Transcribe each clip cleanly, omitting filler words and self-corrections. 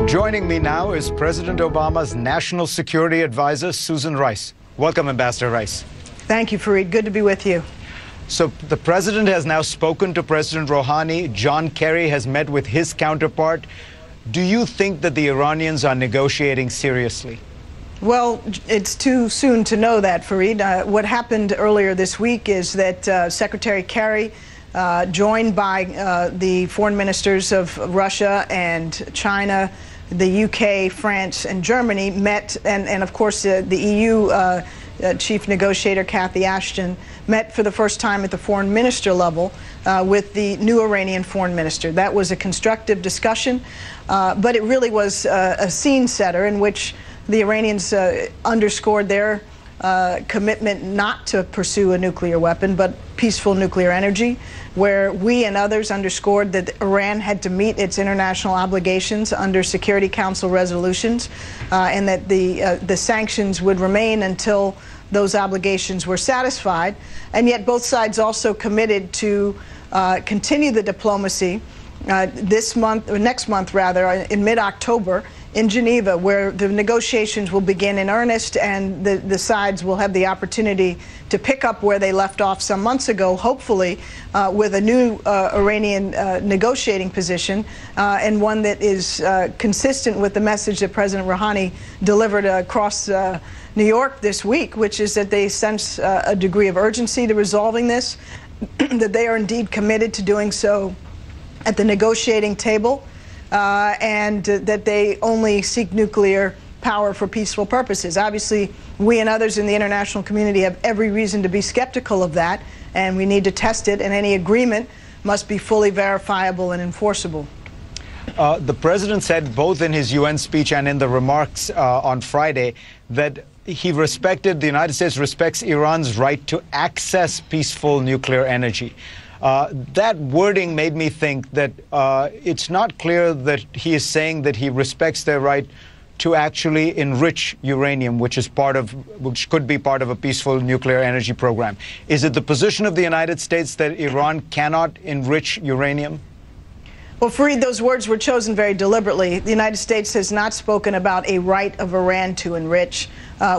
Joining me now is President Obama's National Security Advisor, Susan Rice. Welcome, Ambassador Rice. Thank you, Fareed. Good to be with you. So the president has now spoken to President Rouhani. John Kerry has met with his counterpart. Do you think that the Iranians are negotiating seriously? Well, it's too soon to know that, Fareed. What happened earlier this week is that Secretary Kerry, joined by the foreign ministers of Russia and China, the UK, France, and Germany, met, and of course the EU chief negotiator Cathy Ashton met for the first time at the foreign minister level with the new Iranian foreign minister. That was a constructive discussion, but it really was a scene setter in which the Iranians underscored their commitment not to pursue a nuclear weapon, but peaceful nuclear energy, where we and others underscored that Iran had to meet its international obligations under Security Council resolutions, and that the sanctions would remain until those obligations were satisfied. And yet both sides also committed to continue the diplomacy this month, or next month rather, in mid-October, in Geneva, where the negotiations will begin in earnest, and the sides will have the opportunity to pick up where they left off some months ago, hopefully with a new Iranian negotiating position, and one that is consistent with the message that President Rouhani delivered across New York this week, which is that they sense a degree of urgency to resolving this, that they are indeed committed to doing so at the negotiating table, and that they only seek nuclear power for peaceful purposes. Obviously, we and others in the international community have every reason to be skeptical of that, and we need to test it, and any agreement must be fully verifiable and enforceable. The president said both in his UN speech and in the remarks on Friday that he respected, the United States respects Iran's right to access peaceful nuclear energy. That wording made me think that it's not clear that he is saying that he respects their right to actually enrich uranium, which could be part of a peaceful nuclear energy program. Is it the position of the United States that Iran cannot enrich uranium? Well, Fareed, those words were chosen very deliberately. The United States has not spoken about a right of Iran to enrich.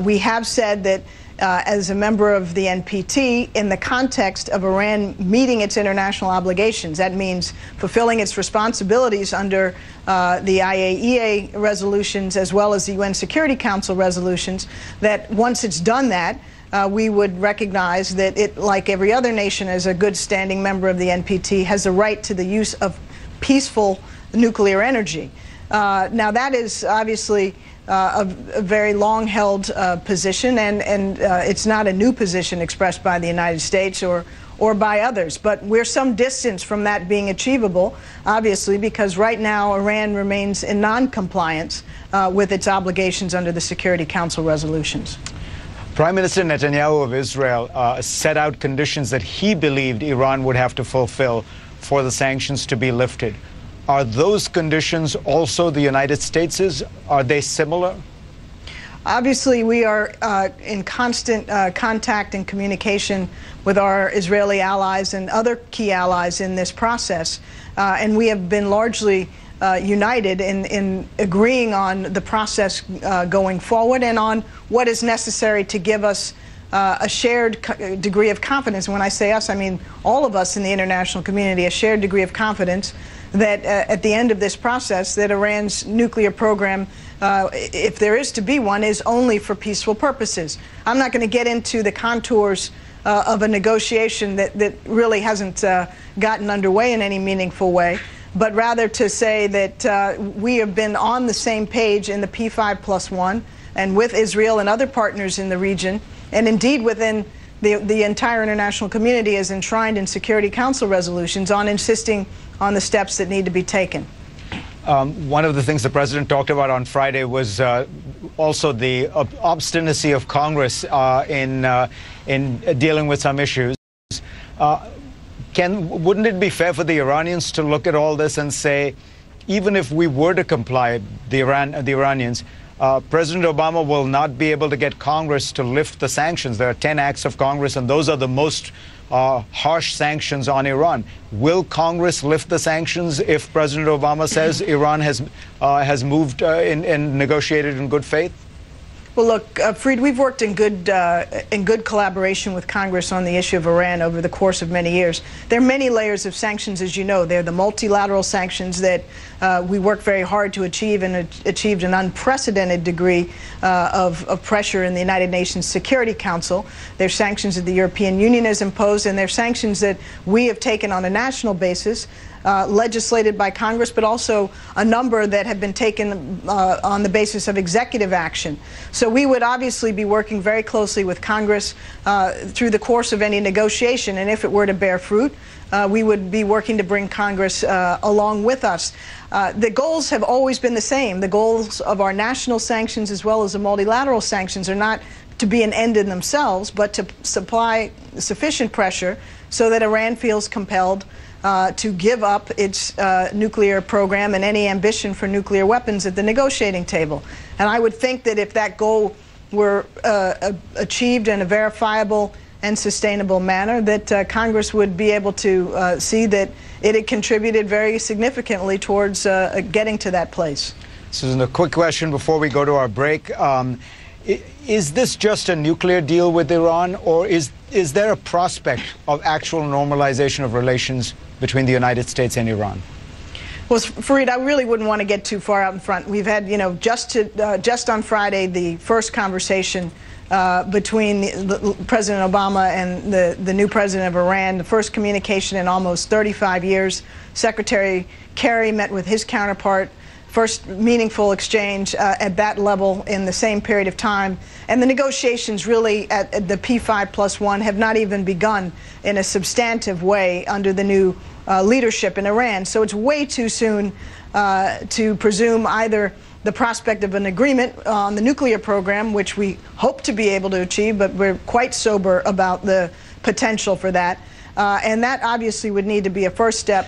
We have said that as a member of the NPT, in the context of Iran meeting its international obligations, that means fulfilling its responsibilities under the IAEA resolutions as well as the UN Security Council resolutions, that once it's done that, we would recognize that it, like every other nation, as a good standing member of the NPT, has a right to the use of peaceful nuclear energy. Now, that is obviously a very long-held position, and it's not a new position expressed by the United States or by others. But we're some distance from that being achievable, obviously, because right now Iran remains in non-compliance with its obligations under the Security Council resolutions. Prime Minister Netanyahu of Israel set out conditions that he believed Iran would have to fulfill for the sanctions to be lifted. Are those conditions also the United States'? Are they similar? Obviously, we are in constant contact and communication with our Israeli allies and other key allies in this process. And we have been largely united in agreeing on the process going forward and on what is necessary to give us a shared degree of confidence. And when I say us, I mean all of us in the international community, a shared degree of confidence that at the end of this process, that Iran's nuclear program, if there is to be one, is only for peaceful purposes. I'm not going to get into the contours of a negotiation that really hasn't gotten underway in any meaningful way, but rather to say that we have been on the same page in the P5+1 and with Israel and other partners in the region, and indeed within the entire international community as enshrined in Security Council resolutions, on insisting on the steps that need to be taken. One of the things the president talked about on Friday was also the obstinacy of Congress in dealing with some issues. Wouldn't it be fair for the Iranians to look at all this and say, even if we were to comply, the Iranians, President Obama will not be able to get Congress to lift the sanctions? There are 10 acts of Congress, and those are the most harsh sanctions on Iran. Will Congress lift the sanctions if President Obama says Iran has moved and negotiated in good faith? Well, look, Fareed, we've worked in good collaboration with Congress on the issue of Iran over the course of many years. There are many layers of sanctions, as you know. They're the multilateral sanctions that we work very hard to achieve, and achieved an unprecedented degree of pressure in the United Nations Security Council. There's sanctions that the European Union has imposed, and there's sanctions that we have taken on a national basis, legislated by Congress, but also a number that have been taken on the basis of executive action. So we would obviously be working very closely with Congress through the course of any negotiation, and if it were to bear fruit, we would be working to bring Congress along with us. The goals have always been the same. The goals of our national sanctions as well as the multilateral sanctions are not to be an end in themselves, but to supply sufficient pressure so that Iran feels compelled to give up its nuclear program and any ambition for nuclear weapons at the negotiating table. And I would think that if that goal were achieved in a verifiable and sustainable manner, that Congress would be able to see that it had contributed very significantly towards getting to that place. Susan, a quick question before we go to our break. Is this just a nuclear deal with Iran, or is there a prospect of actual normalization of relations between the United States and Iran? Well, Fareed, I really wouldn't want to get too far out in front. We've had, just on Friday, the first conversation between President Obama and the new president of Iran, the first communication in almost 35 years. Secretary Kerry met with his counterpart. First meaningful exchange at that level in the same period of time. And the negotiations really at the P5+1 have not even begun in a substantive way under the new leadership in Iran. So it's way too soon to presume either the prospect of an agreement on the nuclear program, which we hope to be able to achieve, but we're quite sober about the potential for that. And that obviously would need to be a first step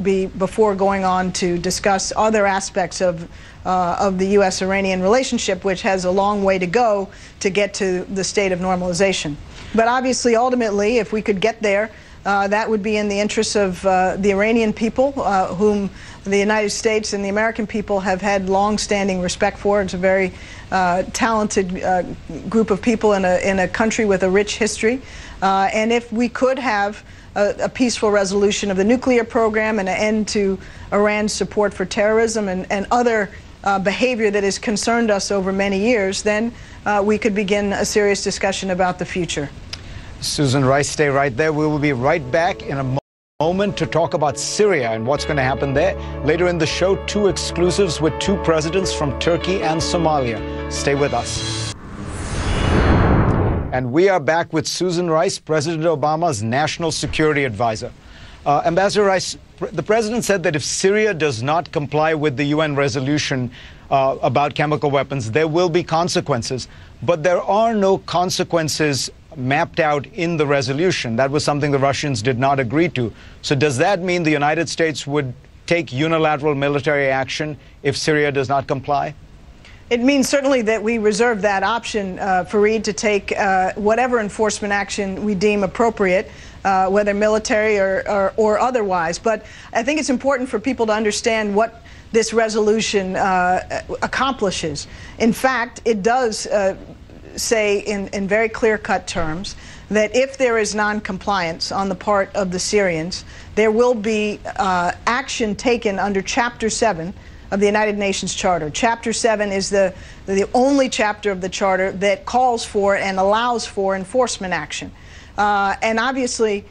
before going on to discuss other aspects of the U.S.-Iranian relationship, which has a long way to go to get to the state of normalization. But obviously, ultimately, if we could get there, that would be in the interests of the Iranian people, whom the United States and the American people have had long-standing respect for. It's a very talented group of people in a country with a rich history. And if we could have a peaceful resolution of the nuclear program and an end to Iran's support for terrorism and other behavior that has concerned us over many years, then we could begin a serious discussion about the future. Susan Rice, stay right there. We will be right back in a moment to talk about Syria and what's going to happen there. Later in the show, two exclusives with two presidents from Turkey and Somalia. Stay with us. And we are back with Susan Rice, President Obama's national security advisor. Ambassador Rice, the president said that if Syria does not comply with the UN resolution about chemical weapons, there will be consequences. But there are no consequences mapped out in the resolution. That was something the Russians did not agree to. So does that mean the United States would take unilateral military action if Syria does not comply? It means certainly that we reserve that option, Fareed, to take whatever enforcement action we deem appropriate, whether military or otherwise. But I think it's important for people to understand what this resolution accomplishes. In fact, it does say in very clear-cut terms that if there is non-compliance on the part of the Syrians, there will be action taken under Chapter 7 of the United Nations Charter. Chapter 7 is the only chapter of the Charter that calls for and allows for enforcement action. And obviously,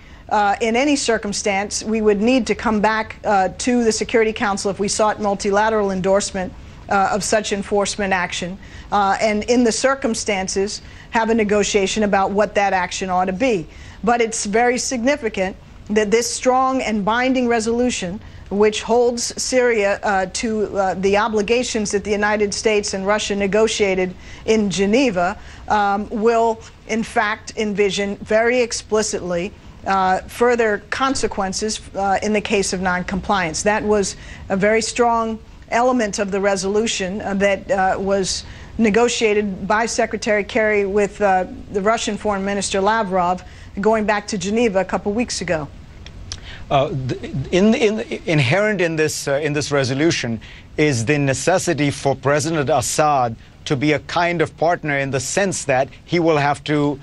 in any circumstance, we would need to come back to the Security Council if we sought multilateral endorsement of such enforcement action, and in the circumstances have a negotiation about what that action ought to be. But it's very significant that this strong and binding resolution, which holds Syria to the obligations that the United States and Russia negotiated in Geneva, will in fact envision very explicitly further consequences in the case of noncompliance. That was a very strong element of the resolution that was negotiated by Secretary Kerry with the Russian Foreign Minister Lavrov, going back to Geneva a couple weeks ago. Inherent in this resolution is the necessity for President Assad to be a kind of partner, in the sense that he will have to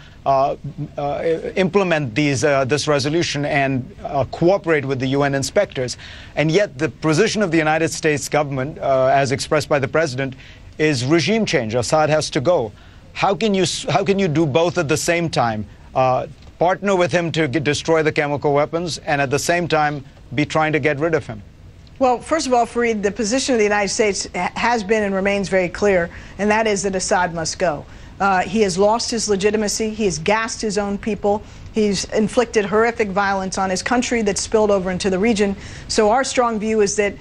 implement this resolution and cooperate with the UN inspectors. And yet the position of the United States government, as expressed by the president, is regime change. Assad has to go. How can you do both at the same time? Partner with him to destroy the chemical weapons, and at the same time be trying to get rid of him? Well, first of all, Fareed, the position of the United States has been and remains very clear, and that is that Assad must go. He has lost his legitimacy. He has gassed his own people. He's inflicted horrific violence on his country that's spilled over into the region. So our strong view is that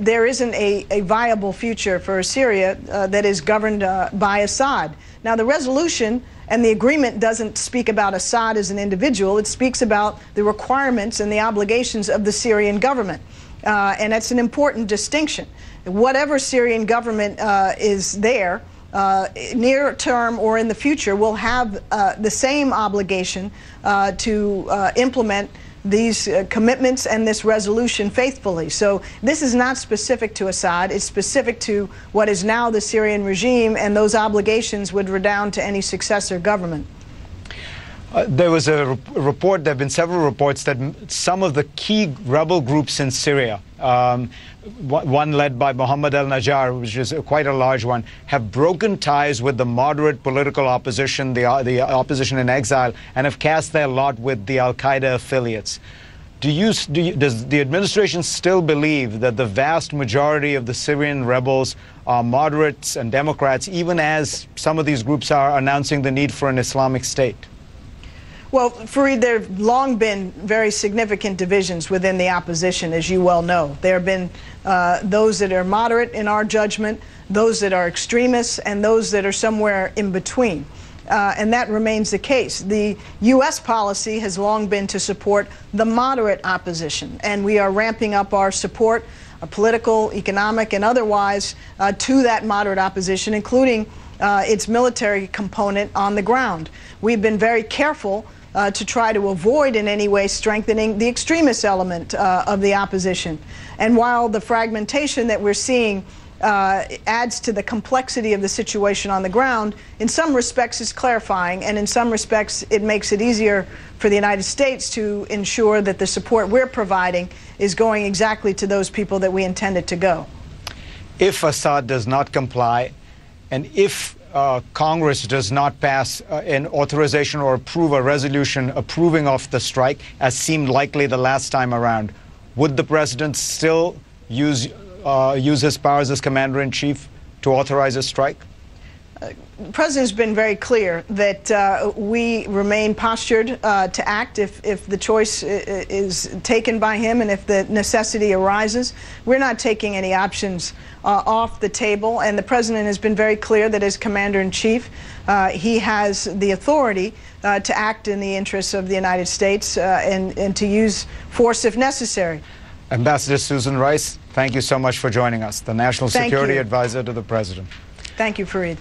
there isn't a viable future for Syria that is governed by Assad. Now, the resolution and the agreement doesn't speak about Assad as an individual. It speaks about the requirements and the obligations of the Syrian government. And that's an important distinction. Whatever Syrian government is there, near term or in the future, will have the same obligation to implement these commitments and this resolution faithfully. So this is not specific to Assad. It's specific to what is now the Syrian regime, and those obligations would redound to any successor government. There was a report, there have been several reports that some of the key rebel groups in Syria, one led by Mohammed al-Najjar, which is quite a large one, have broken ties with the moderate political opposition, the opposition in exile, and have cast their lot with the al-Qaeda affiliates. Does the administration still believe that the vast majority of the Syrian rebels are moderates and Democrats, even as some of these groups are announcing the need for an Islamic state? Well, Fareed, there have long been very significant divisions within the opposition, as you well know. There have been those that are moderate in our judgment, those that are extremists, and those that are somewhere in between. And that remains the case. The U.S. policy has long been to support the moderate opposition, and we are ramping up our support, political, economic, and otherwise, to that moderate opposition, including its military component on the ground. We've been very careful to try to avoid in any way strengthening the extremist element of the opposition. And while the fragmentation that we're seeing adds to the complexity of the situation on the ground, in some respects it's clarifying, and in some respects it makes it easier for the United States to ensure that the support we're providing is going exactly to those people that we intend it to go. If Assad does not comply, and if Congress does not pass an authorization or approve a resolution approving of the strike, as seemed likely the last time around, would the president still use his powers as commander-in-chief to authorize a strike? The President's been very clear that we remain postured to act if the choice is taken by him and if the necessity arises. We're not taking any options off the table, and the President has been very clear that as Commander-in-Chief, he has the authority to act in the interests of the United States and to use force if necessary. Ambassador Susan Rice, thank you so much for joining us, the National Security Advisor to the President. Thank you, Fareed.